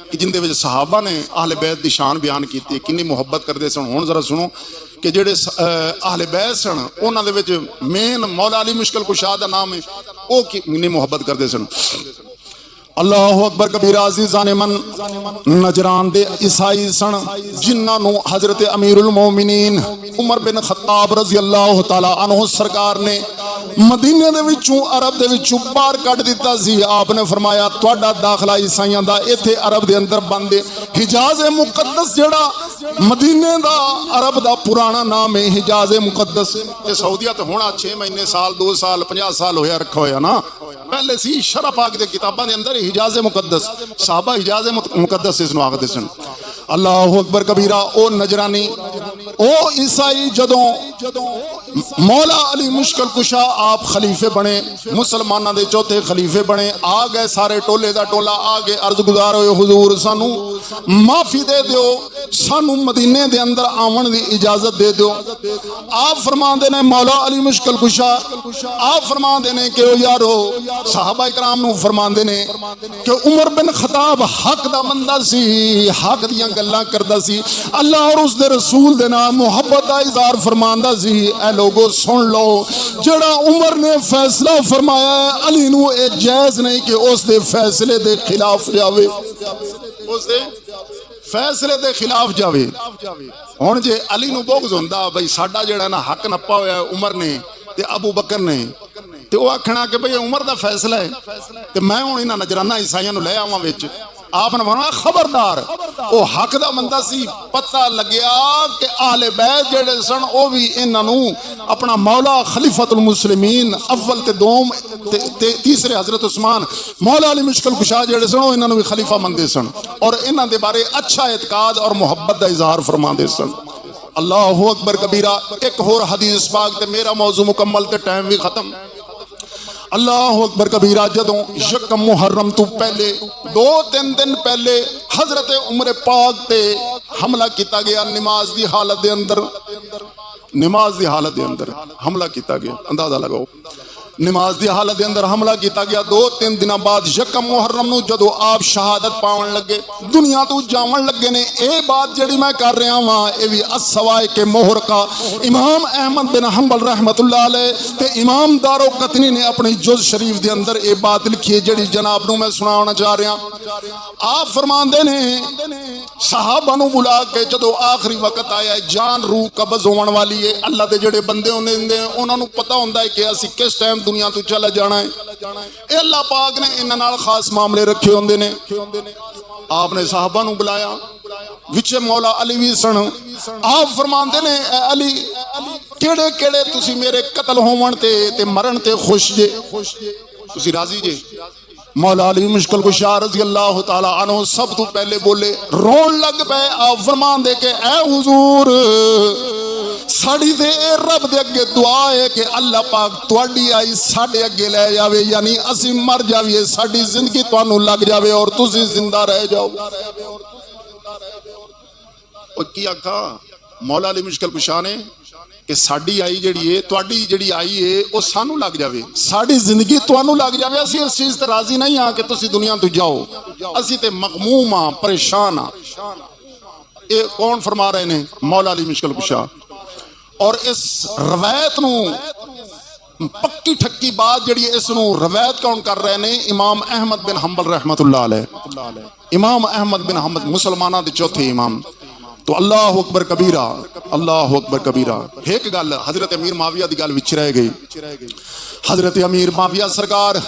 कि जिंदे विच सहाबा ने अहले बैत दी शान बयान की किन्नी मुहब्बत करते सन। हुण जरा सुनो कि जेड़े अहले बैत सन उन्हां दे विच मेन मौला अली मुश्किल कुशा दा नाम है वो किन्नी मुहब्बत करते सन। अल्लाह अकबर कबीरा अज़ीज़ान मन नजरान दे ईसाई सन जिन्हां नू हजरत अमीरुल मोमिनीन उमर बिन खत्ताब रज़ी अल्लाह तआला अन्हु सरकार ने मदीने दे विचों अरब दे विचों बाहर कढ दिता सी। आपने फरमाया तुहाडा दाखला ईसाइयां दा इत्थे अरब दे अंदर बंद है। हिजाज मुकद्दस जेड़ा मदीने दा अरब दा पुराना नाम है हिजाज मुकद्दस ते सऊदीया तो हुण 6 महीने साल 2 साल 50 साल होया रखा होया ना पहले सी शरह पाक दे किताबां दे अंदर हिजाज मुकद्दस साहबा हिजाज मुकद्दस इसनू आखदे सन। अल्लाह अकबर कबीरा ओ नजरानी ओ ईसाई जदों मौला अली मुश्किल कुशा आप खलीफे बने, मुसलमानों के चौथे खलीफे बने, आ गए सारे टोले का टोला आ गए अर्ज गुजार होए हुजूर सानू माफी दे दो, सानू मदीने दे अंदर आवन की इजाजत दे दो। आप फरमाते ने मौला अली मुश्किल कुशा आप फरमाते ने कि यारो सहाबा इकराम नू फरमाते ने कि उमर बिन खताब हक दा बंदा सी, हक दियां गल्लां करदा सी, अल्लाह और उसदे रसूल दे नाल मुहब्बत दा इज़हार फरमांदा सी। ऐ लोगो सुन लो, जेड़ा उमर ने फैसला फरमाया अली नू ए जायज नहीं कि उस दे फैसले दे खिलाफ जावे, उस दे फैसले दे खिलाफ जावे। हुण जे अली नू बुग़्ज़ हुंदा बई साडा जेड़ा ना हक नप्पा होया उमर ने ते अबू बकर ने, ते वो आखना कि भाई उमर दा फैसला है ते मैं हुण इन्हां नजराना ईसाइयां नू ले आवां विच। आपने फरमाया खबरदार, वो हक दा बंदा सी, पता लग्या कि आहले बैत जेड़े सन वो भी इन्हां नू अपना मौला खलीफतुल मुस्लिमीन अव्वल ते दोम ते तीसरे हजरत उस्मान मौला अली मुश्किल कुशा जेड़े सन इन्हां नू भी खलीफा मनदे सन और इन्हां दे बारे अच्छा एतकाद और मुहब्बत दा इजहार फरमांदे सन। अल्लाहु अकबर कबीरा। एक होर हदीस पाक ते मेरा मौजू मुकम्मल ते टाइम भी खत्म। अल्लाह अकबर कबीरा। जदों यकम मुहर्रम तो पहले 2-3 दिन पहले हजरत उमर पाक ते हमला किया गया, नमाज की हालत के अंदर, नमाज की हालत के अंदर हमला किया गया। अंदाजा लगाओ, नमाज की हालत के अंदर हमला किया गया। 2-3 दिन बाद यकम मुहर्रम नूं जदों आप शहादत पावन लगे, दुनिया तो जावन लगे ने। ये बात जिहड़ी मैं कर रहा वां ये भी असवाए के मोहर का इमाम अहमद बिन हंबल रहमतुल्लाह अलैह ते इमाम दारो कतनी ने अपनी जुज़ शरीफ के अंदर ये बात लिखी है जिहड़ी जनाब नूं मैं सुनाना चाह रहा। आप फरमांदे ने सहाबा नूं बुला के जदों आखिरी वक्त आया, जान रूह कब्ज़ होने वाली है, अल्लाह के जिहड़े बंदे होंदे उन्हां नूं पता हुंदा है कि असीं किस टाइम दुनिया तो चला जाना है। ये अल्लाह पाक ने इन्हां नाल खास मामले रखे होंदे ने। आपने साहबा नूं बुलाया, विचे मौला अली भी सन। आप फरमांदे ने अली केड़े केड़े तुसी मेरे कतल होवन ते मरण ते खुश जे, तुसी राजी जे? मौला अली मुश्किल कुशा रज़ी अल्लाह तआला अन्हु सब तो पहले बोले, रोन लग पे। आप फरमांदे के ऐ हुजूर साड़ी दे रब दे अगे दुआ है कि अल्लाह पाक तुहाडी आई साडे अगे ले जावे, यानी असी मर जावीए, साडी जिंदगी तुहानू लग जावे और तुसी जिंदा रह जाओ। और की आखा मौला अली मुश्किल कुशा ने कि साडी आई जिहड़ी है तुहाडी जिहड़ी आई है वो सानू लग जावे, साडी जिंदगी तुहानू लग जावे। असी इस चीज ते राजी नहीं हाँ कि तुसी दुनिया तो जाओ, असी ते मगमूम हाँ, परेशान हाँ। ये कौन फरमा रहे ने? मौला अली मुश्किल कुशा। और इस रवायत नूं पक्की ठक्की बात जिहड़ी इस नूं रवायत कौन कर रहे ने? इमाम अहमद बिन हंबल रहमतुल्लाह अलैह। इमाम अहमद बिन हंबल मुसलमाना दे चौथे इमाम। तो अल्लाह अकबर कबीरा, अल्लाह अकबर कबीरा। एक गल हजरत अमीर माविया की गल विच रह गई। हजरत अमीर माविया सरकार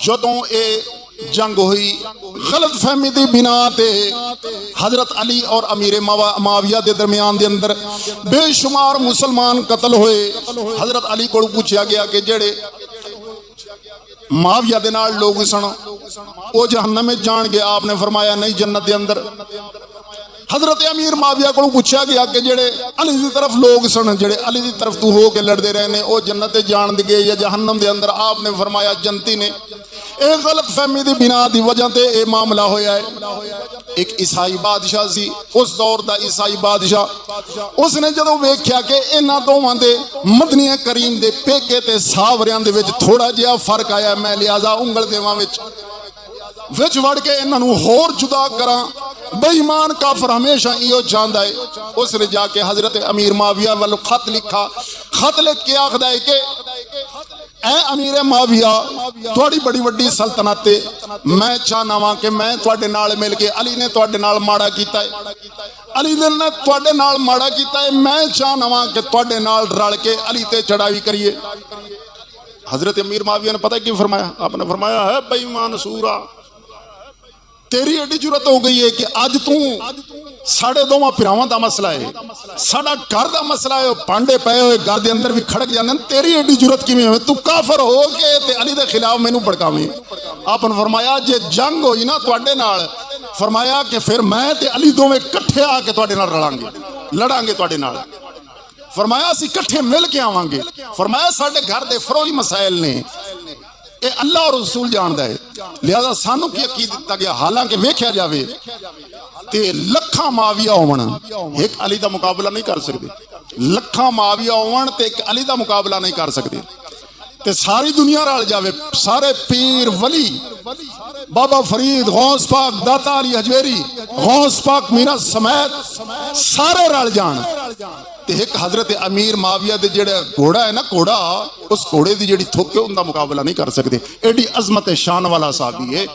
जदों ये जंग हुई गलत फहमी की बिना ते हजरत अली और अमीर माविया के दरमियान के अंदर बेशुमार मुसलमान कतल हुए। हजरत अली को पूछा गया कि जेड़े माविया के नाल लोग सन वो जहन्नम में जाणगे? आपने फरमाया नहीं, जन्नत के अंदर। हजरत अमीर माविया को पूछा गया कि जेड़े अली की तरफ लोग सन, जेड़े अली की तरफ तू हो के लड़ते रहे ने, वो जन्नत जान गए या जहन्नम के अंदर? आपने फरमाया जन्नती ने। एक गलत फहमी की बिना की वजह से यह मामला होया है। एक ईसाई बादशाह सी, उस दौर का ईसाई बादशाह, उसने जदों वेख्या कि इन्हां दोवां दे मदनी करीम दे पेके ते सावरियां दे विच थोड़ा जिहा फर्क आया, मैं लिहाजा उंगल देवां विच वड़ के इन्हां नूं होर जुदा करा। बेईमान काफर हमेशा इहो चाहता है। उसने जाके हजरत अमीर माविया वालों खत लिखा। खत लिख के आखदा है कि ऐ अमीर माविया, थोड़ी बड़ी वड्डी सल्तनत है, मैं चाहना वा कि मैं तुहाडे नाल मिल के, अली ने तुहाडे नाल माड़ा कीता है, अली ने तुहाडे नाल माड़ा कीता है, मैं चाहना वा कि तुहाडे नाल रल के अली ते चढ़ाई करिए। हजरत अमीर माविया ने पता की फरमाया? आपने फरमाया है बेईमान सूरा, तेरी एडी जरूरत हो गई है कि अज तू साढ़े दोवां भरावां दा मसला है, साडा घर दा मसला है, भांडे पए हुए घर दे अंदर भी खड़क जांदे ने, तेरी एडी जरूरत किवें होवे? तू काफर हो के ते अली दे खिलाफ मैनू भड़कावें। आपने फरमाया जे जंग होई ना तुहाडे नाल, फरमाया कि फिर मैं ते अली दोवें इकट्ठे आके तुहाडे नाल रलांगे, लड़ांगे तुहाडे नाल। फरमाया असीं इकट्ठे मिल के आवांगे। फरमाया साडे घर दे फरोई मसाइल ने ये अल्लाह और रसूल जानदा है, लिहाजा सानू की अकीद दिता गया। हालांकि वेख्या जावे ते लखा माविया होवन एक अली दा मुकाबला नहीं कर सकते, लखा माविया होवन ते एक अली दा मुकाबला नहीं कर सकते। ते सारी दुनिया रल जावे, सारे पीर वली, बाबा फरीद, गौस पाक दाता अली हजवेरी, गौस पाक मीरा समेत सारे रल जान ते एक हजरत अमीर माविया दे जेड़ा घोड़ा है ना, घोड़ा उस घोड़े दी जेड़ी थुक है उनका मुकाबला नहीं कर सकते। एडी अजमत शान वाला साहबी है,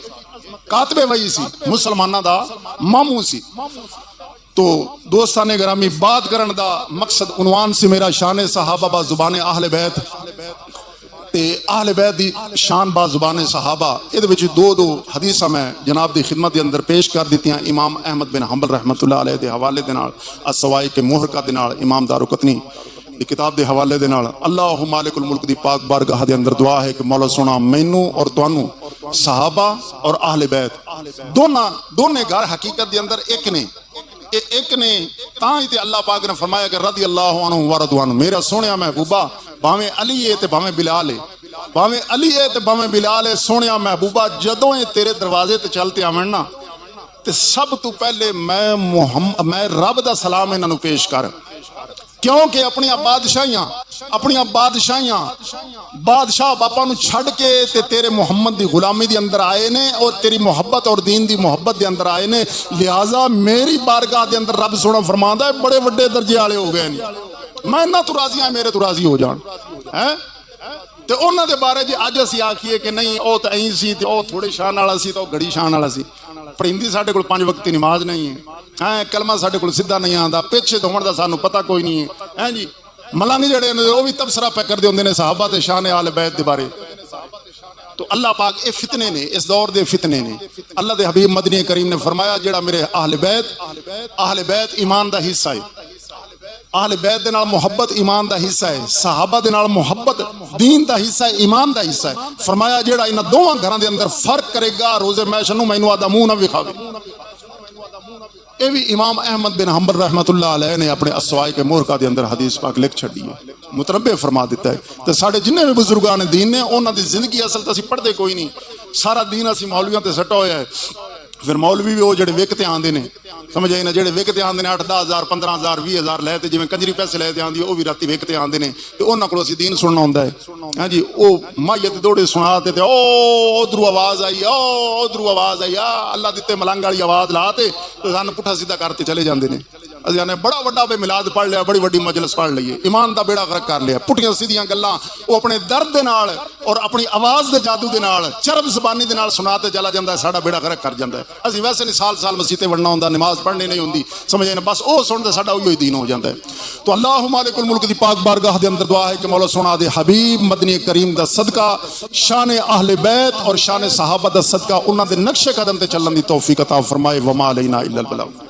कातबे वही सी, मुसलमाना दा मामू सी। तो दोस्ताने ग्रामी बात करन दा मकसद उनवान से मेरा शान सहाबा बा जुबान आहले बैत ते आहले बैत दी शान बा जुबान सहाबा। इहदे विच दो हदीसां मैं जनाब दी खिदमत दे अंदर पेश कर दित्तियां इमाम अहमद बिन हंबल रहमतुल्लाह अलैह दे हवाले दे नाल, अस्सवाई के मुहरका दे नाल, इमाम दारुकतनी दी किताब दे हवाले दे नाल। अल्लाहु मालिकुल मुल्क दी पाक बारगाह दे अंदर दुआ है कि मौला सोना मैनू और तुहानू सहाबा और आहले बैत दोने घर हकीकत दे अंदर एक ने, एक ने तां ही ते अल्लाह पाक ने फरमाया कि रदी अल्लाहु अन्हु व रदू अन्हु। मेरा सोहणिया महबूबा भावें अली है ते भावें बिलाल है, भावें अली है ते भावें बिलाल है, सोहणिया महबूबा जदों ये तेरे दरवाजे ते चलते आवन ना ते सब तो पहले मैं रब दा सलाम इन्हां नूं पेश कर, क्योंकि अपनिया बादशाहियां बादशाह बापा नूं छड़ के ते तेरे मुहम्मद दी गुलामी दे अंदर आए ने और तेरी मोहब्बत और दीन दी मोहब्बत दे अंदर आए ने। लिहाजा मेरी बारगाह दे अंदर रब सोना फरमांदा है बड़े वड्डे दर्जे वाले हो गए ने, मैं इन्हां तो राजी हां, मेरे तो राजी हो जान है। ते उन्हां दे बारे जे अज असीं आखीए कि नहीं ओ तां ऐं सी ते ओ थोड़े शान वाला सी ते ओ घड़ी शान वाला सी, पढ़िंदी साडे कोल 5 वक्त दी नमाज नहीं है, कलमा साडे कोल सीधा नहीं आंदा, पिछे धोण दा सानू पता कोई नहीं है जी। मलांग जेड़े ने वो भी तबसरा पे करदे हुंदे ने सहाबा ते शान आले बैत दे बारे। तो अल्लाह पाक ये फितने ने, इस दौर दे फितने ने। अल्लाह दे हबीब मदनी करीम ने फरमाया जेड़ा मेरे आहले बैत ईमान दा हिस्सा है, आहले बैत दे नाल मुहब्बत ईमान दा हिस्सा है, सहाबा दे नाल मुहब्बत दीन दा हिस्सा है, ईमान दा हिस्सा है। फरमाया जेड़ा इन्हां दोवां घरां दे अंदर फर्क करेगा रोज़े महशर नूं मैनूं आदा मूंह ना विखावे। ये भी इमाम अहमद बिन हंबल रहमतुल्लाह अलैह ने अपने अस्सवाई के मुहरका दे अंदर हदीस पाक लिख छड़ी है, मुतरब्बे फरमा दिता है। तो साढ़े जिन्ने भी बुजुर्गान दीन ने उन्हां दी जिंदगी असल तो असीं पढ़दे कोई नहीं, सारा दीन असीं मौलवियों ते सट्टा होया है। फिर मौलवी भी वो जेडे विकते आंदे ने, समझ आई ना, जेडे विकते आंदे ने 8-10 हज़ार 15 हज़ार 20 हज़ार लै ते जिवें कंजरी पैसे लै ते आंदी है, वो भी राती विकते आंदे ने ते उन्हां कोलों असीं दीन सुनना हुंदा है। हां जी, ओ मायत दौड़े सुना ते ओ उधरों आवाज आई, ओ उधरों आवाज आई, अल्लाह दिते मलंग वाली आवाज ला ते सानूं पुट्ठा सीधा करते चले जांदे ने। असीं आने बड़ा वड्डा बे मिलाद पढ़ लिया, बड़ी वड्डी मजलिस पढ़ लईए, ईमान दा बेड़ा गर्क कर लिया। पुट्ठियां सीधियां गल्लां वो अपने दर्द दे नाल और अपनी आवाज दे जादू दे नाल चरब ज़बानी दे नाल सुनाते चला जांदा है, साडा बेड़ा गर्क कर जांदा है। असीं वैसे नहीं साल मसीह ते वड़ना हुंदा, नमाज पढ़नी नहीं हुंदी, समझ ना, बस वो सुनते साडा उही दीन हो जाता है। तो अल्लाह मालिकुल मुल्क दी पाक बारगाह दे अंदर दुआ है कि मौला सोना दे हबीब मदनी करीम दा सदका, शान अहले बैत और शान सहाबा दा सदका, उन्हां दे नक्शे कदम ते चलण दी तौफीक अता फरमाए। वमा अलैना इल्लल बलाग।